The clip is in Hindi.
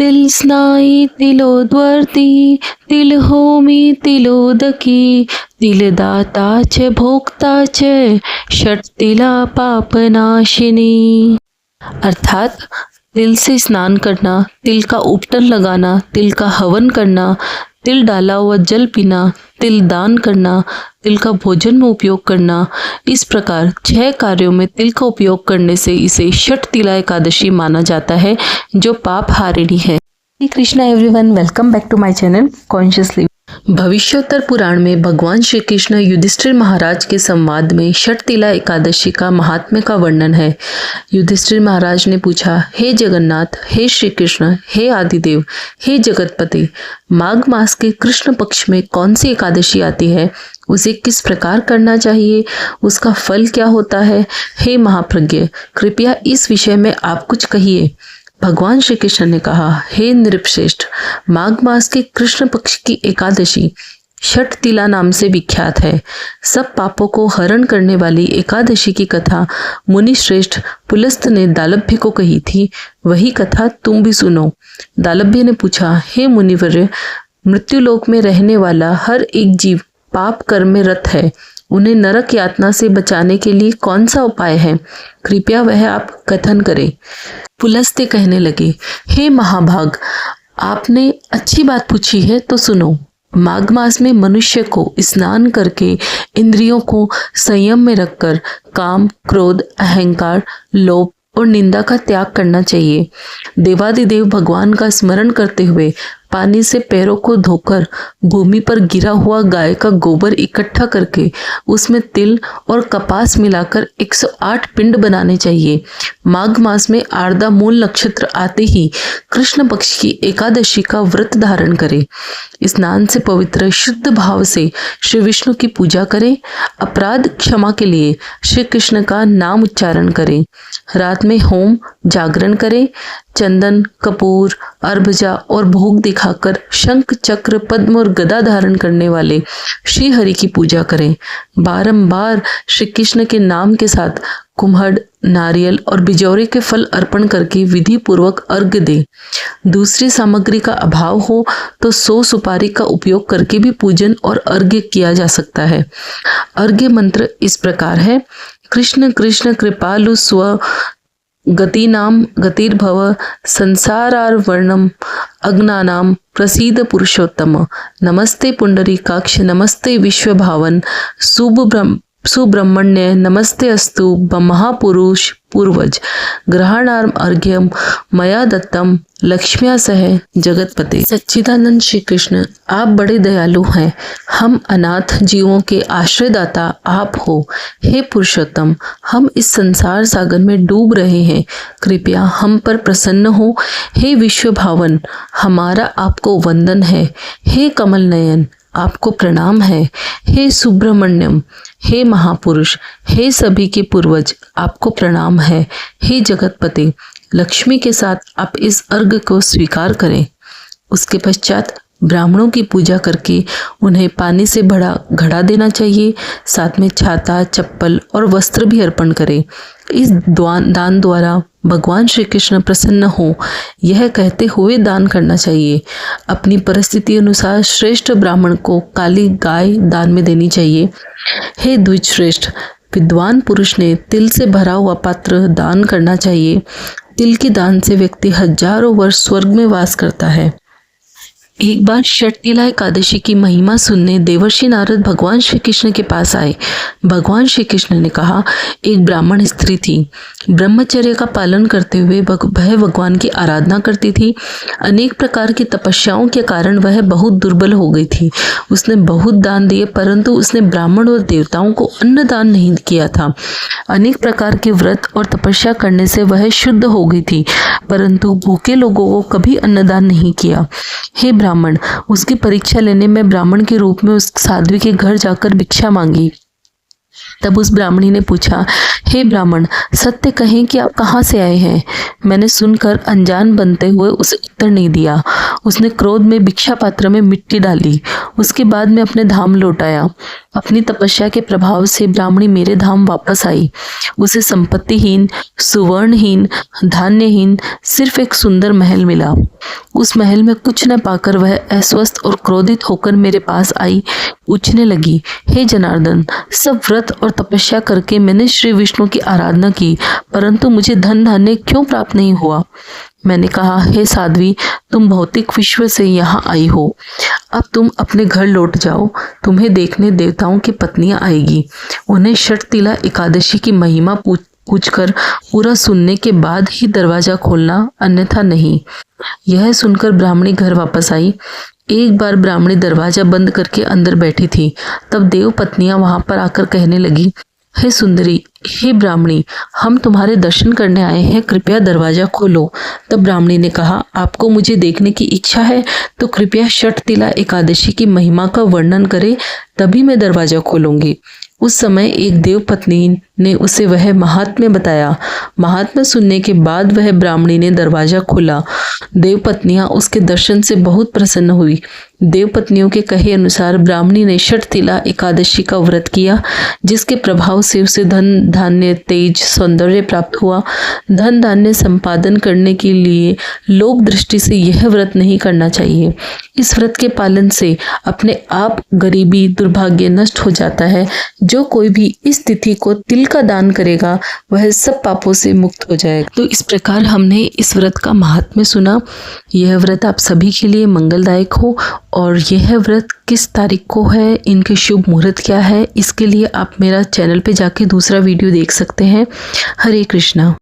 तिल स्नाई तिलोद्वर्ती तिल होमी तिलोदकी तिल दाता च भोक्ता च षट तिला पापनाशिनी। अर्थात तिल से स्नान करना, तिल का उपटन लगाना, तिल का हवन करना, तिल डाला हुआ जल पीना, तिल दान करना, तिल का भोजन में उपयोग करना, इस प्रकार 6 कार्यों में तिल का उपयोग करने से इसे षट तिला एकादशी माना जाता है, जो पाप हारिणी है। Shri Krishna everyone, welcome back to my channel consciously. Bhavishyottara Purana में भगवान श्री कृष्ण युधिष्ठिर महाराज के संवाद में षट तिला एकादशी का महात्म्य का वर्णन है। युधिष्ठिर महाराज ने पूछा, हे जगन्नाथ, हे श्री कृष्ण, हे आदिदेव, हे जगतपति, माघ मास के कृष्ण पक्ष में कौन सी एकादशी आती है? उसे किस प्रकार करना चाहिए? उसका फल क्या होता है? हे महाप्रज्ञ, कृपया इस विषय में आप कुछ कहिए। भगवान श्री कृष्ण ने कहा, हे नृपश्रेष्ठ, माघ मास के कृष्ण पक्ष की एकादशी षट तिला नाम से विख्यात है। सब पापों को हरण करने वाली एकादशी की कथा मुनि श्रेष्ठ पुलस्त ने दालभ्य को कही थी। वही कथा तुम भी सुनो। दालभ्य ने पूछा, हे मुनिवर्य, मृत्युलोक में रहने वाला हर एक जीव पाप कर्म में रत है। उन्हें नरक यातना से बचाने के लिए कौन सा उपाय है? कृपया वह आप कथन करें। पुलस्त्य कहने लगे, हे महाभाग, आपने अच्छी बात पूछी है तो सुनो। माघ मास में मनुष्य को स्नान करके इंद्रियों को संयम में रखकर काम, क्रोध, अहंकार, लोभ और निंदा का त्याग करना चाहिए। देवादिदेव भगवान का स्मरण करते हुए पानी से पैरों को धोकर भूमि पर गिरा हुआ गाय का गोबर इकट्ठा करके उसमें तिल और कपास मिलाकर 108 पिंड बनाने चाहिए। माघ मास में आर्द्रा मूल नक्षत्र आते ही कृष्ण पक्ष की एकादशी का व्रत धारण करें। स्नान से पवित्र शुद्ध भाव से श्री विष्णु की पूजा करें। अपराध क्षमा के लिए श्री कृष्ण का नाम उच्चारण करें। रात में होम जागरण करें। चंदन, कपूर, अर्भजा और भोग दिखाकर शंख, चक्र, पद्म और गदा धारण करने वाले श्री हरि की पूजा करें। बारंबार श्री कृष्ण के नाम के साथ कुम्हड़, नारियल और बिजौरे के फल अर्पण करके विधि पूर्वक अर्घ्य दें। दूसरी सामग्री का अभाव हो तो 100 सुपारी का उपयोग करके भी पूजन और अर्घ्य किया जा सकता है। अर्घ्य मंत्र इस प्रकार है, कृष्ण कृष्ण कृपालु स्व गतिनाम गतिर्भव संसारार्वर्णम अग्नानाम प्रसीद पुरुषोत्तम। नमस्ते पुंडरीकाक्ष, नमस्ते विश्वभावन, सुब्रह्मण्य, नमस्ते अस्तु महापुरुष पूर्वज। ग्रहणार्म अर्घ्यम मया दत्तम लक्ष्म्या सह जगतपते। सच्चिदानंद श्री कृष्ण, आप बड़े दयालु हैं। हम अनाथ जीवों के आश्रयदाता आप हो। हे पुरुषोत्तम, हम इस संसार सागर में डूब रहे हैं, कृपया हम पर प्रसन्न हो। हे विश्वभावन, हमारा आपको वंदन है। हे कमल नयन, आपको प्रणाम है। हे सुब्रह्मण्यम, हे महापुरुष, हे सभी के पूर्वज, आपको प्रणाम है। हे जगतपति, लक्ष्मी के साथ आप इस अर्घ को स्वीकार करें। उसके पश्चात ब्राह्मणों की पूजा करके उन्हें पानी से भरा घड़ा देना चाहिए। साथ में छाता, चप्पल और वस्त्र भी अर्पण करें। इस दान द्वारा भगवान श्री कृष्ण प्रसन्न हो, यह कहते हुए दान करना चाहिए। अपनी परिस्थिति अनुसार श्रेष्ठ ब्राह्मण को काली गाय दान में देनी चाहिए। हे द्विज श्रेष्ठ, विद्वान पुरुष ने तिल से भरा हुआ पात्र दान करना चाहिए। तिल के दान से व्यक्ति हजारों वर्ष स्वर्ग में वास करता है। एक बार षट तिला एकादशी की महिमा सुनने देवर्षि नारद भगवान श्री कृष्ण के पास आए। भगवान श्री कृष्ण ने कहा, एक ब्राह्मण स्त्री थी। ब्रह्मचर्य का पालन करते हुए वह भगवान की आराधना करती थी। अनेक प्रकार की तपस्याओं के कारण वह बहुत दुर्बल हो गई थी। उसने बहुत दान दिए, परंतु उसने ब्राह्मण और देवताओं को अन्न दान नहीं किया था। अनेक प्रकार के व्रत और तपस्या करने से वह शुद्ध हो गई थी, परंतु भूखे लोगों को कभी अन्नदान नहीं किया। हे ब्राह्मण, उसकी परीक्षा लेने में ब्राह्मण के रूप में उस साध्वी के घर जाकर भिक्षा मांगी। तब उस ब्राह्मणी ने पूछा, हे ब्राह्मण, सत्य कहें कि आप कहाँ से आए हैं? मैंने सुनकर अनजान बनते हुए उसे उत्तर नहीं दिया। उसने क्रोध में भिक्षा पात्र में मिट्टी डाली। उसके बाद में अपने धाम लौट आया। अपनी तपस्या के प्रभाव से ब्राह्मणी मेरे धाम वापस आई। उसे संपत्तिहीन, सुवर्णहीन, धान्यहीन सिर्फ एक सुंदर महल मिला। उस महल में कुछ न पाकर वह अस्वस्थ और क्रोधित होकर मेरे पास आई, पूछने लगी, हे जनार्दन, सब व्रत और तपस्या करके मैंने श्री विष्णु की आराधना की, परंतु मुझे धन धान्य क्यों प्राप्त नहीं हुआ? मैंने कहा, हे साध्वी, तुम भौतिक विश्व से यहाँ आई हो, अब तुम अपने घर लौट जाओ। तुम्हें देखने देवताओं की पत्नियां आएगी। उन्हें षटतिला एकादशी की महिमा पूछकर पूरा सुनने के बाद ही दरवाजा खोलना, अन्यथा नहीं। यह सुनकर ब्राह्मणी घर वापस आई। एक बार ब्राह्मणी दरवाजा बंद करके अंदर बैठी थी, तब देव पत्नियां वहां पर आकर कहने लगी, हे सुंदरी, हे ब्राह्मणी, हम तुम्हारे दर्शन करने आए हैं, कृपया दरवाजा खोलो। तब ब्राह्मणी ने कहा, आपको मुझे देखने की इच्छा है तो कृपया षटतिला एकादशी की महिमा का वर्णन करें, तभी मैं दरवाजा खोलूंगी। उस समय एक देव पत्नी ने उसे वह महात्म्य बताया। महात्म्य सुनने के बाद वह ब्राह्मणी ने दरवाजा खोला। देव पत्नियां उसके दर्शन से बहुत प्रसन्न हुई। देव पत्नियों के कहे अनुसार ब्राह्मणी ने षटतिला एकादशी का व्रत किया, जिसके प्रभाव से उसे धन धान्य, तेज, सौंदर्य प्राप्त हुआ। धन धान्य संपादन करने के लिए लोक दृष्टि से यह व्रत नहीं करना चाहिए। इस व्रत के पालन से अपने आप गरीबी, दुर्भाग्य नष्ट हो जाता है। जो कोई भी इस तिथि को तिल का दान करेगा वह सब पापों से मुक्त हो जाएगा। तो इस प्रकार हमने इस व्रत का महात्म्य सुना। यह व्रत आप सभी के लिए मंगलदायक हो। और यह व्रत किस तारीख को है, इनके शुभ मुहूर्त क्या है, इसके लिए आप मेरा चैनल पे जाके दूसरा वीडियो देख सकते हैं। हरे कृष्णा।